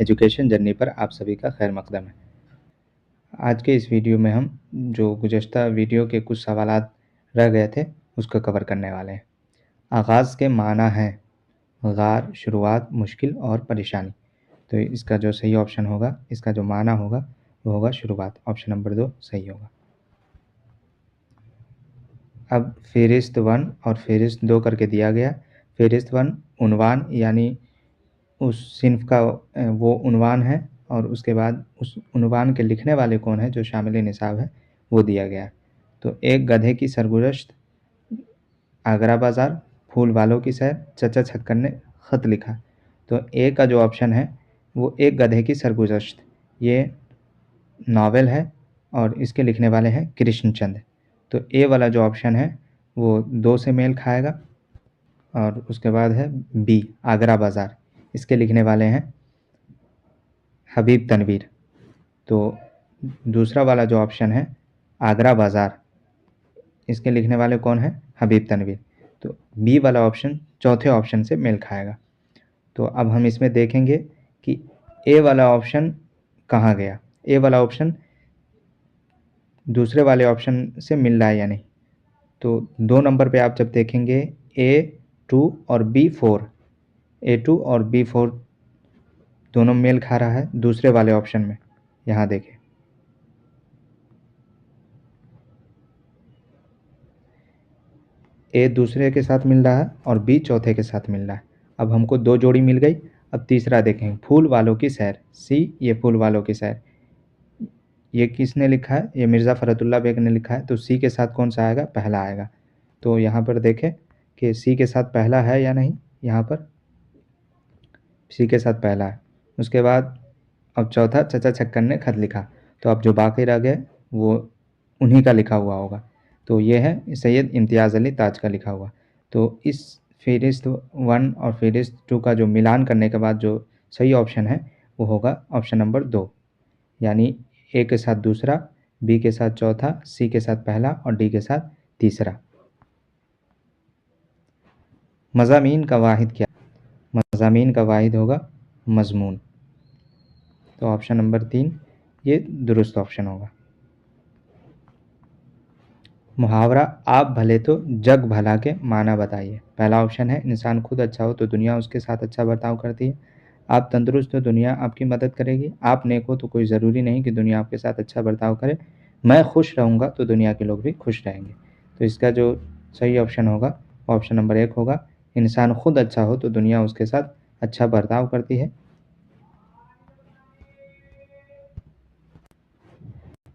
Education journey पर आप सभी का खैर मकदम है। आज के इस वीडियो में हम जो गुज़श्ता वीडियो के कुछ सवालात रह गए थे उसको कवर करने वाले हैं। आगाज़ के माना हैं गार, शुरुआत, मुश्किल और परेशानी। तो इसका जो सही ऑप्शन होगा, इसका जो माना होगा वो होगा शुरुआत। ऑप्शन नंबर 2 सही होगा। अब फ़हरिस्त 1 और फ़हरिस्त 2 करके दिया गया। फ़हरिस्त 1 उन्वान यानी उस सिन्फ़ का वो उन्वान है और उसके बाद उस उन्वान के लिखने वाले कौन हैं जो शामिल निसाब है वो दिया गया है। तो एक गधे की सरगुज़श्त, आगरा बाज़ार, फूल वालों की सैर, चचा छक्कर ने ख़त लिखा। तो ए का जो ऑप्शन है वो एक गधे की सरगुज़श्त, ये नावल है और इसके लिखने वाले हैं कृष्णचंद। तो ए वाला जो ऑप्शन है वो 2 से मेल खाएगा। और उसके बाद है बी आगरा बाज़ार, इसके लिखने वाले हैं हबीब तनवीर। तो दूसरा वाला जो ऑप्शन है आगरा बाज़ार, इसके लिखने वाले कौन हैं? हबीब तनवीर। तो बी वाला ऑप्शन चौथे ऑप्शन से मेल खाएगा। तो अब हम इसमें देखेंगे कि ए वाला ऑप्शन कहाँ गया। ए वाला ऑप्शन दूसरे वाले ऑप्शन से मिल रहा है या नहीं। तो 2 नंबर पे आप जब देखेंगे A2 और B4, A2 और B4 दोनों मेल खा रहा है दूसरे वाले ऑप्शन में। यहाँ देखें, ए दूसरे के साथ मिल रहा है और बी चौथे के साथ मिल रहा है। अब हमको 2 जोड़ी मिल गई। अब तीसरा देखें, फूल वालों की सैर, सी ये फूल वालों की सैर, ये किसने लिखा है? ये मिर्ज़ा फ़रतुल्लाह बेग ने लिखा है। तो सी के साथ कौन सा आएगा? पहला आएगा। तो यहाँ पर देखें कि सी के साथ पहला है या नहीं। यहाँ पर सी के साथ पहला है। उसके बाद अब चौथा, चचा छक्कर ने ख़त लिखा। तो अब जो बाकी रह गए वो उन्हीं का लिखा हुआ होगा। तो ये है सैयद इम्तियाज़ अली ताज का लिखा हुआ। तो इस फ़हरिस्त 1 और फ़हरिस्त 2 का जो मिलान करने के बाद जो सही ऑप्शन है वो होगा ऑप्शन नंबर 2, यानी ए के साथ दूसरा, बी के साथ चौथा, सी के साथ पहला और डी के साथ तीसरा। मज़ामीन का वाहिद क्या? मज़ामीन का वाहिद होगा मज़मून। तो ऑप्शन नंबर 3 ये दुरुस्त ऑप्शन होगा। मुहावरा आप भले तो जग भला के माना बताइए। पहला ऑप्शन है इंसान खुद अच्छा हो तो दुनिया उसके साथ अच्छा बर्ताव करती है। आप तंदुरुस्त हो दुनिया आपकी मदद करेगी। आप नेक हो तो कोई ज़रूरी नहीं कि दुनिया आपके साथ अच्छा बर्ताव करे। मैं खुश रहूँगा तो दुनिया के लोग भी खुश रहेंगे। तो इसका जो सही ऑप्शन होगा ऑप्शन नंबर 1 होगा। इंसान खुद अच्छा हो तो दुनिया उसके साथ अच्छा बर्ताव करती है।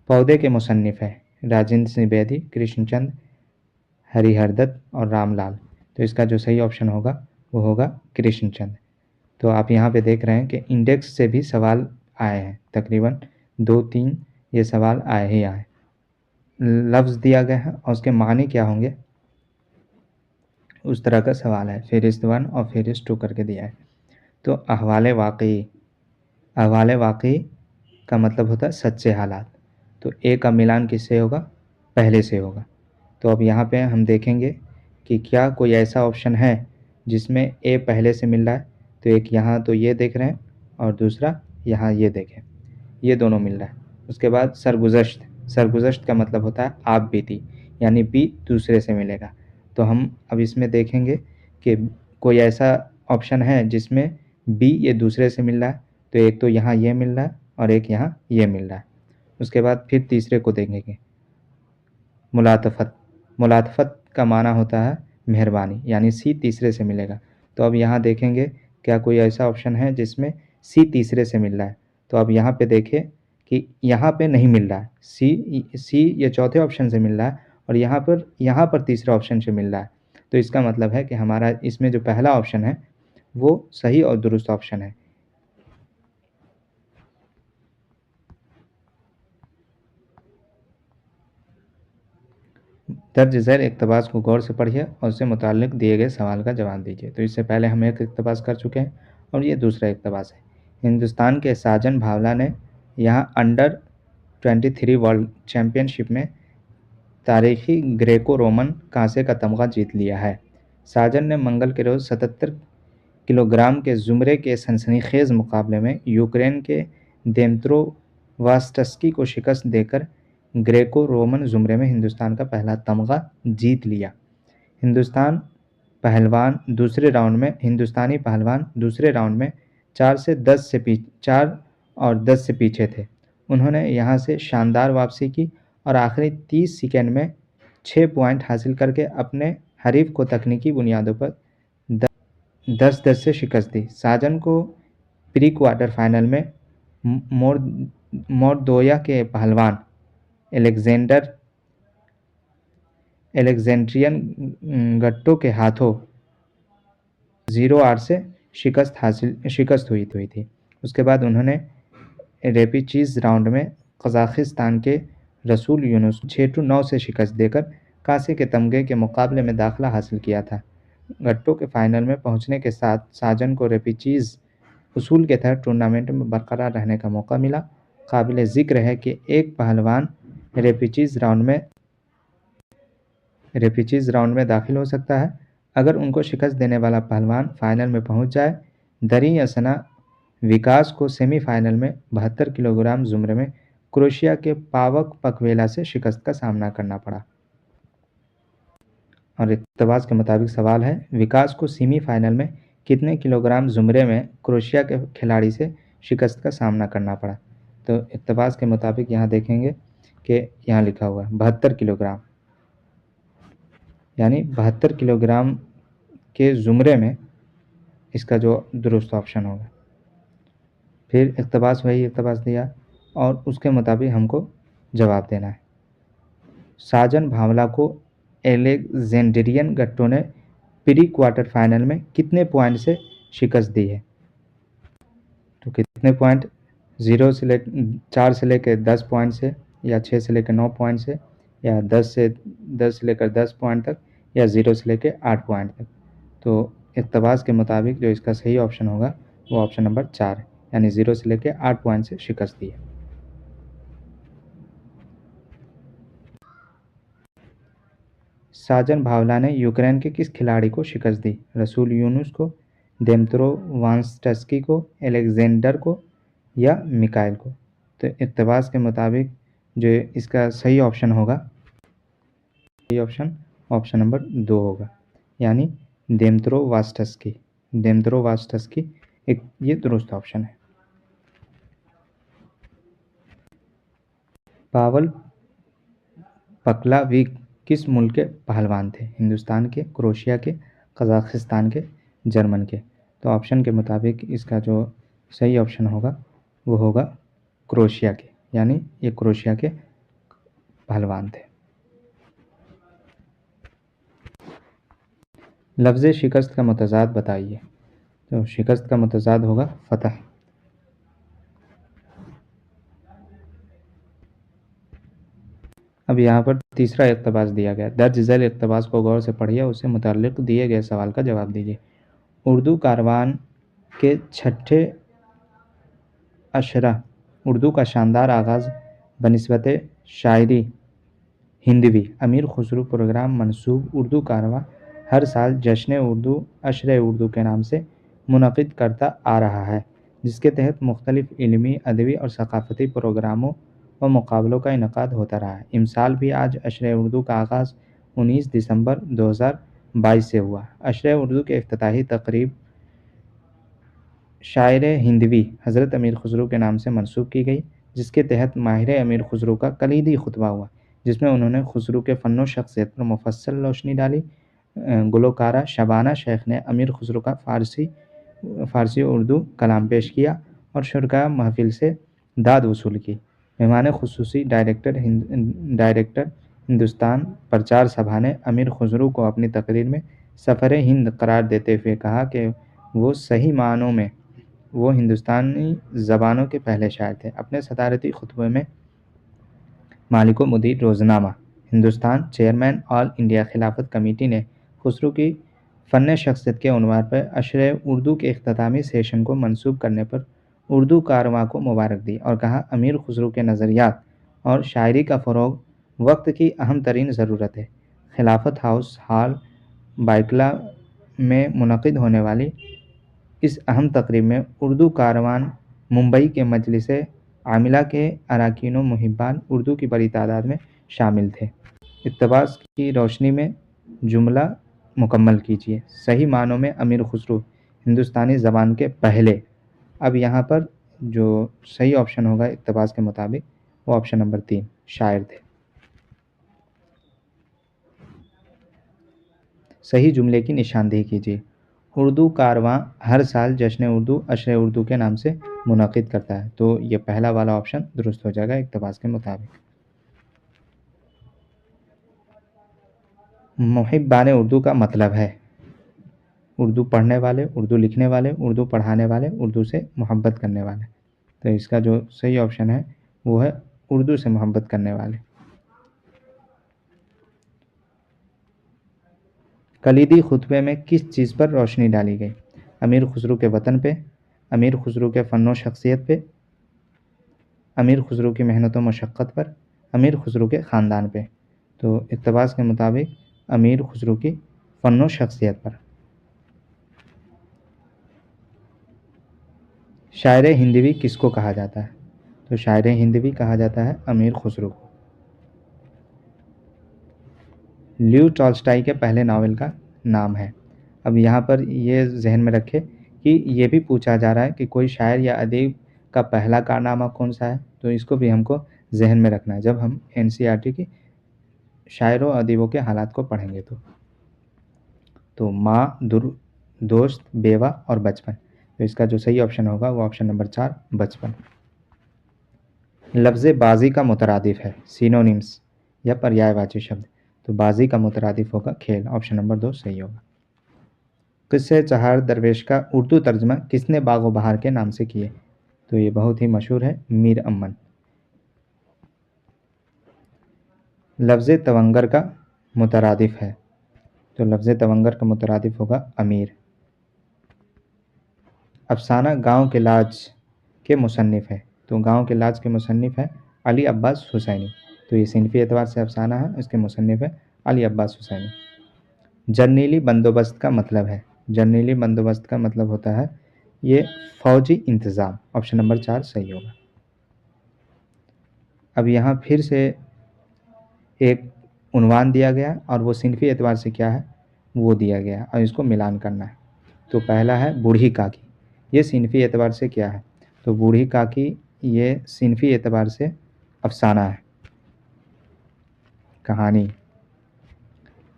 पौधे के मुसन्निफ़ हैं राजेंद्र सिंह बेदी, कृष्णचंद, हरिहरदत्त और रामलाल। तो इसका जो सही ऑप्शन होगा वो होगा कृष्णचंद। तो आप यहाँ पे देख रहे हैं कि इंडेक्स से भी सवाल आए हैं, तकरीबन 2-3 ये सवाल आए ही आए। लफ्ज़ दिया गया है और उसके मानी क्या होंगे उस तरह का सवाल है। फ़हरिस्त 1 और फ़हरिस्त 2 करके दिया है। तो अहवाल वाक़ई, अहवाल वाक़ई का मतलब होता है सच्चे हालात। तो ए का मिलान किससे होगा? पहले से होगा। तो अब यहाँ पे हम देखेंगे कि क्या कोई ऐसा ऑप्शन है जिसमें ए पहले से मिल रहा है। तो एक यहाँ तो ये देख रहे हैं और दूसरा यहाँ ये देखें, ये दोनों मिल रहा है। उसके बाद सरगुज़श्त, सरगुज़श्त का मतलब होता है आप बीती, यानी बी दूसरे से मिलेगा। तो हम अब इसमें देखेंगे कि कोई ऐसा ऑप्शन है जिसमें बी ये दूसरे से मिल रहा है। तो एक तो यहाँ ये मिल रहा है और एक यहाँ ये मिल रहा है। उसके बाद फिर तीसरे को देखेंगे, मुलातफ़त, मुलातफ़त का माना होता है मेहरबानी, यानी सी तीसरे से मिलेगा। तो अब यहाँ देखेंगे क्या कोई ऐसा ऑप्शन है जिसमें सी तीसरे से मिल रहा है। तो अब यहाँ पे देखें कि यहाँ पे नहीं मिल रहा है, सी ये चौथे ऑप्शन से मिल रहा है और यहाँ पर तीसरे ऑप्शन से मिल रहा है। तो इसका मतलब है कि हमारा इसमें जो पहला ऑप्शन है वो सही और दुरुस्त ऑप्शन है। दर्ज झैल इक़्तिबास को गौर से पढ़िए और उससे मुताल्लिक़ दिए गए सवाल का जवाब दीजिए। तो इससे पहले हम एक इक़्तिबास कर चुके हैं और ये दूसरा इक़्तिबास है। हिंदुस्तान के साजन भावना ने यहाँ अंडर 23 वर्ल्ड चैम्पियनशिप में तारीख़ी ग्रेको रोमन कांसे का तमगा जीत लिया है। साजन ने मंगल के रोज़ 77 किलोग्राम के ज़ुमरे के सनसनीखेज़ मुकाबले में यूक्रेन के देम्त्रो वास्टस्की को शिकस्त देकर ग्रेको रोमन ज़ुमरे में हिंदुस्तान का पहला तमगा जीत लिया। हिंदुस्तानी पहलवान दूसरे राउंड में 4 और 10 से पीछे थे। उन्होंने यहां से शानदार वापसी की और आखिरी 30 सेकंड में 6 पॉइंट हासिल करके अपने हरीफ को तकनीकी बुनियादों पर 10-10 से शिकस्त दी। साजन को प्री क्वार्टर फाइनल में मोल्दोवा के पहलवान एलेक्जेंड्रियन गट्टो के हाथों 0-8 से शिकस्त हुई थी। उसके बाद उन्होंने रेपिचेज राउंड में कजाकिस्तान के रसूल यूनुस 6-9 से शिकस्त देकर कांसे के तमगे के मुकाबले में दाखिला हासिल किया था। गट्टो के फाइनल में पहुंचने के साथ साजन को रेपिचेज उसूल के तहत टूर्नामेंट में बरकरार रहने का मौका मिला। काबिल ज़िक्र है कि एक पहलवान रेपिचेज राउंड में दाखिल हो सकता है अगर उनको शिकस्त देने वाला पहलवान फाइनल में पहुंच जाए। दरी असना विकास को सेमीफाइनल में 72 किलोग्राम ज़ुमरे में क्रोएशिया के पावक पकवेला से शिकस्त का सामना करना पड़ा। और इक़्तिबास के मुताबिक सवाल है, विकास को सेमीफाइनल में कितने किलोग्राम ज़ुमरे में क्रोएशिया के खिलाड़ी से शिकस्त का सामना करना पड़ा। तो इक़्तिबास के मुताबिक यहाँ देखेंगे कि यहाँ लिखा हुआ है 72 किलोग्राम, यानी 72 किलोग्राम के ज़ुमरे में इसका जो दुरुस्त ऑप्शन होगा। फिर वही इक़्तिबास दिया और उसके मुताबिक हमको जवाब देना है। साजन भावला को एलेक्जेंड्रियन गट्टो ने प्री क्वार्टर फाइनल में कितने पॉइंट से शिकस्त दी है। तो कितने पॉइंट, 4 से लेकर 10 पॉइंट से, या 6 से लेकर 9 पॉइंट से, या 10 से लेकर 10 पॉइंट तक, या 0 से लेकर 8 पॉइंट तक। तो इक़्तिबास के मुताबिक जो इसका सही ऑप्शन होगा वो ऑप्शन नंबर 4 है, यानी 0 से लेकर 8 पॉइंट से शिकस्त दी है। साजन भावला ने यूक्रेन के किस खिलाड़ी को शिकस्त दी। रसूल यूनुस को, देम्त्रो वास्टस्की को, एलेक्जेंडर को, या मिकाइल को। तो इक़्तिबास के मुताबिक जो इसका सही ऑप्शन होगा, सही ऑप्शन नंबर 2 होगा, यानी देम्त्रो वास्टस्की ये दुरुस्त ऑप्शन है। पावल पकलाविक किस मुल्क के पहलवान थे। हिंदुस्तान के, क्रोएशिया के, कजाकिस्तान के, जर्मन के। तो ऑप्शन के मुताबिक इसका जो सही ऑप्शन होगा वो होगा क्रोएशिया के, यानी ये क्रोएशिया के पहलवान थे। लफ्ज़ शिकस्त का मुतज़ाद बताइए। तो शिकस्त का मुतज़ाद होगा फ़तह। अब यहाँ पर तीसरा इक़्तिबास दिया गया। दर्ज झैल इक़्तिबास को गौर से पढ़िए, उससे मुतल्लिक़ दिए गए सवाल का जवाब दीजिए। उर्दू कारवान के छठे अशरा उर्दू का शानदार आगाज़ बनिस्बत शायरी हिंदवी अमीर खुसरो प्रोग्राम मंसूब उर्दू कारवां हर साल जश्न उर्दू अशर उर्दू के नाम से मुनक़िद करता आ रहा है, जिसके तहत मुख्तलिफ़ इल्मी, अदबी और सक़ाफ़ती प्रोग्रामों व मुक़ाबलों का इनेकाद होता रहा है। इमसाल भी आज अशर उर्दू का आगाज़ 19 दिसंबर 2022 से हुआ। अशर उर्दू के इफ्तिताही तक़रीब शायर हिंदवी हज़रत अमीर खुसरो के नाम से मंसूब की गई, जिसके तहत माहिर अमीर खुसरो का कलीदी खुतबा हुआ, जिसमें उन्होंने खुसरो के फ़न व शख्सियत पर मुफस्सल रोशनी डाली। गुलकारा शबाना शेख ने अमीर खुसरो का फ़ारसी उर्दू कलाम पेश किया और शुरका महफिल से दाद वसूल की। मेहमान खुसूसी डायरेक्टर हिंदुस्तान प्रचार सभा ने अमीर खुसरो को अपनी तकरीर में सफ़र हिंद करार देते हुए कहा कि वो सही मानों में वो हिंदुस्तानी ज़बानों के पहले शायर थे। अपने सदारती खुतबे में मालिक मुदीर रोज़नामा हिंदुस्तान चेयरमैन ऑल इंडिया खिलाफत कमेटी ने खुसरो की फ़न शख्सियत के उन्वान पर अशर उर्दू के इख्तितामी सेशन को मंसूब करने पर उर्दू कारवां को मुबारक दी और कहा, अमीर खुसरो के नज़रियात और शायरी का फ़रोग़ वक्त की अहम तरीन ज़रूरत है। खिलाफत हाउस हॉल बाइकला में मुनक़िद होने वाली इस अहम तकरीब में उर्दू कारवान मुंबई के मजलिस आमिला के अरकान मुहिब्बान उर्दू की बड़ी तादाद में शामिल थे। इक़्तिबास की रोशनी में जुमला मुकम्मल कीजिए। सही मानों में अमीर खुसरो हिंदुस्तानी ज़बान के पहले। अब यहाँ पर जो सही ऑप्शन होगा इक़्तिबास के मुताबिक वो ऑप्शन नंबर 3 शायर थे। सही जुमले की निशानदेही कीजिए। उर्दू कारवां हर साल जश्न उर्दू अशर उर्दू के नाम से मुनक़िद करता है। तो ये पहला वाला ऑप्शन दुरुस्त हो जाएगा इक़्तिबास के मुताबिक। मुहिब्बान उर्दू का मतलब है उर्दू पढ़ने वाले, उर्दू लिखने वाले, उर्दू पढ़ाने वाले, उर्दू से मोहब्बत करने वाले। तो इसका जो सही ऑप्शन है वो है उर्दू से मोहब्बत करने वाले। कलीदी खुतबे में किस चीज़ पर रोशनी डाली गई? अमीर खुसरो के वतन पे, अमीर खुसरो के फ़न व शख्सियत पे, अमीर खुसरो की मेहनत व मशक्क़त पर, अमीर खुसरो के ख़ानदान पे। तो इक़्तिबास के मुताबिक अमीर खुसरो की फ़न व शख्सियत पर। शायर हिंदवी किसको कहा जाता है? तो शायर हिंदवी कहा जाता है अमीर खुसरो को। ल्यू टॉल्स्टॉय के पहले नावल का नाम है। अब यहाँ पर ये ज़हन में रखें कि ये भी पूछा जा रहा है कि कोई शायर या अदीब का पहला कारनामा कौन सा है, तो इसको भी हमको ज़हन में रखना है जब हम एनसीईआरटी की शायरों अदीबों के हालात को पढ़ेंगे। तो माँ, दोस्त, बेवा और बचपन। तो इसका जो सही ऑप्शन होगा वो ऑप्शन नंबर 4 बचपन। लफ्ज़ बाज़ी का मुतरादिफ है, सिनोनिम्स या पर्यायवाची शब्द। तो बाज़ी का मुतरादिफ होगा खेल, ऑप्शन नंबर 2 सही होगा। किस्से चहार दरवेश का उर्दू तर्जमा किसने बाग़ बहार के नाम से किए? तो ये बहुत ही मशहूर है, मीर अमन। लफ्ज़ तवंगर का मुतरादिफ है, तो लफ्ज़ तवंगर का मुतरादिफ होगा अमीर। अफसाना गाँव के लाज के मुसन्निफ़ है, तो गाँव के लाज के मुसन्निफ़ है अली अब्बास हुसैनी। तो ये सिनफ़ी एतबार से अफसाना है, इसके मुसन्निफ़ है अली अब्बास हुसैनी। जर्नैली बंदोबस्त का मतलब है, जर्नैली बंदोबस्त का मतलब होता है ये फ़ौजी इंतज़ाम, ऑप्शन नंबर 4 सही होगा। अब यहाँ फिर से एक उन्वान दिया गया और वो सिनफ़ी एतबार से क्या है वो दिया गया और इसको मिलान करना है। तो पहला है बूढ़ी काकी, ये सिनफ़ी एतबार से क्या है? तो बूढ़ी काकी ये सिनफ़ी एतबार से अफसाना है, कहानी।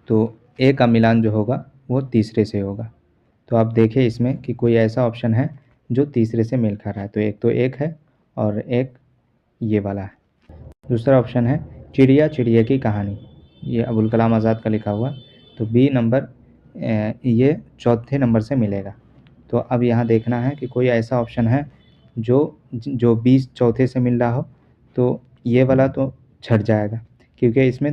तो ए का मिलान जो होगा वो तीसरे से होगा। तो आप देखें इसमें कि कोई ऐसा ऑप्शन है जो तीसरे से मेल खा रहा है। तो एक है और एक ये वाला है। दूसरा ऑप्शन है चिड़िया चिड़िया की कहानी, ये अबुल कलाम आज़ाद का लिखा हुआ। तो बी नंबर ये चौथे नंबर से मिलेगा। तो अब यहाँ देखना है कि कोई ऐसा ऑप्शन है जो बी चौथे से मिल रहा हो, तो ये वाला तो छट जाएगा क्योंकि इसमें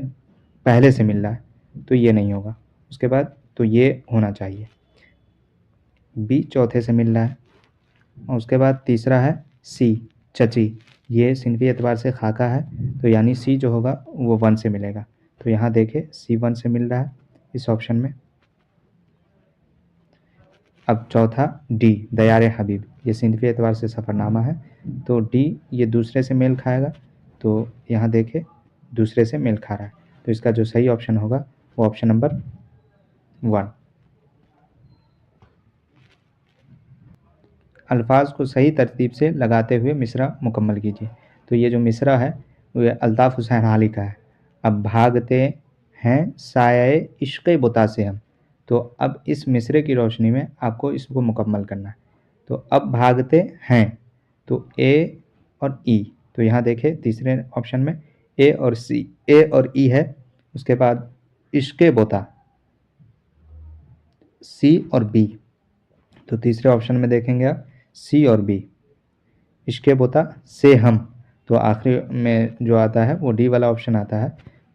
पहले से मिल रहा है, तो ये नहीं होगा। उसके बाद तो ये होना चाहिए, बी चौथे से मिल रहा है। और उसके बाद तीसरा है सी चची, ये सिनफ़ी एतबार से खाका है, तो यानी सी जो होगा वो 1 से मिलेगा। तो यहाँ देखें सी 1 से मिल रहा है इस ऑप्शन में। अब चौथा डी दयारे हबीब, ये सिनफ़ी एतबार से सफ़रनामा है, तो डी ये दूसरे से मेल खाएगा। तो यहाँ देखें दूसरे से मेल खा रहा है, तो इसका जो सही ऑप्शन होगा वो ऑप्शन नंबर 1। अल्फाज को सही तरतीब से लगाते हुए मिसरा मुकम्मल कीजिए। तो ये जो मिसरा है वो अल्ताफ़ हुसैन हाली का है। अब भागते हैं साये इश्क़ बुता से हम, तो अब इस मिसरे की रोशनी में आपको इसको मुकम्मल करना है। तो अब भागते हैं, तो ए और ई, तो यहाँ देखें तीसरे ऑप्शन में ए और ई है। उसके बाद इश्क़ बुता सी और बी, तो तीसरे ऑप्शन में देखेंगे आप सी और बी। इश्क़ बुता से हम, तो आखिरी में जो आता है वो डी वाला ऑप्शन आता है।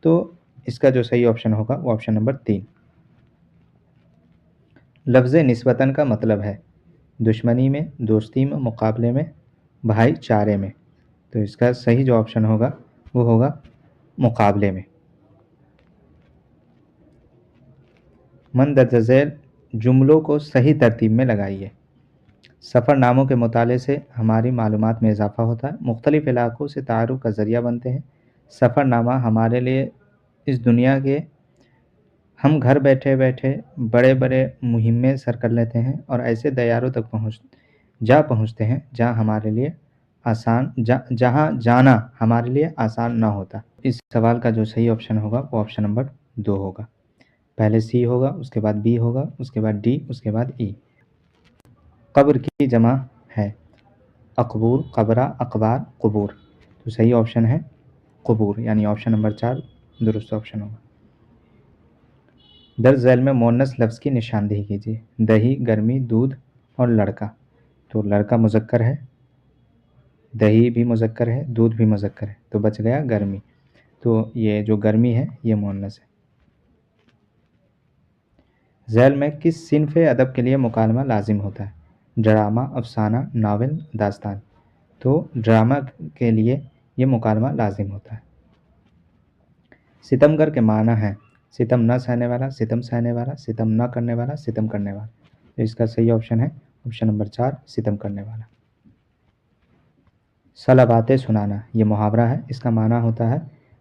तो इसका जो सही ऑप्शन होगा वो ऑप्शन नंबर 3। लफ्ज़ निस्बतन का मतलब है दुश्मनी में, दोस्ती में, मुकाबले में, भाईचारे में। तो इसका सही जो ऑप्शन होगा वो होगा मुकाबले में। मंदरजा ज़ैल जुमलों को सही तरतीब में लगाइए। सफ़रनामों के मुताले से हमारी मालूमात में इजाफ़ा होता है। मुख्तलिफ़ इलाक़ों से तारुफ़ का ज़रिया बनते हैं। सफ़रनामा हमारे लिए इस दुनिया के हम घर बैठे-बैठे बड़े-बड़े मुहिम्में सर कर लेते हैं और ऐसे दयारों तक पहुँचते हैं जहाँ हमारे लिए जहाँ जाना हमारे लिए आसान ना होता। इस सवाल का जो सही ऑप्शन होगा वो ऑप्शन नंबर 2 होगा। पहले सी होगा, उसके बाद बी होगा, उसके बाद डी, उसके बाद ई। कब्र की जमा है अक़बूर, क़बरा, अक़बार, क़ुबूर। तो सही ऑप्शन है क़ुबूर, यानी ऑप्शन नंबर 4 दुरुस्त ऑप्शन होगा। दर्ज झैल में मुअन्नस लफ्ज़ की निशानदेही कीजिए। दही, गर्मी, दूध और लड़का। तो लड़का मुज़क्कर है, दही भी मुज़क्कर है, दूध भी मुज़क्कर है, तो बच गया गर्मी। तो ये जो गर्मी है ये मुअन्नस है। झैल में किस सिन्फ़ अदब के लिए मुकालमा लाज़िम होता है? ड्रामा, अफ़साना, नावल, दास्तान। तो ड्रामा के लिए ये मुकालमा लाज़िम होता है। सितमगर के माना है सितम न सहने वाला, सितम सहने वाला, सितम न करने वाला, सितम करने वाला। तो इसका सही ऑप्शन है ऑप्शन नंबर 4 सितम करने वाला। सला बातें सुनाना ये मुहावरा है, इसका माना होता है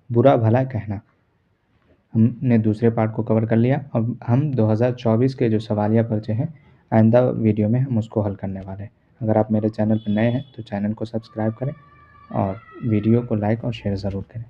बुरा भला कहना। हमने दूसरे पार्ट को कवर कर लिया। अब हम 2024 के जो सवालिया पर्चे हैं आइंदा वीडियो में हम उसको हल करने वाले हैं। अगर आप मेरे चैनल पर नए हैं तो चैनल को सब्सक्राइब करें और वीडियो को लाइक और शेयर ज़रूर करें।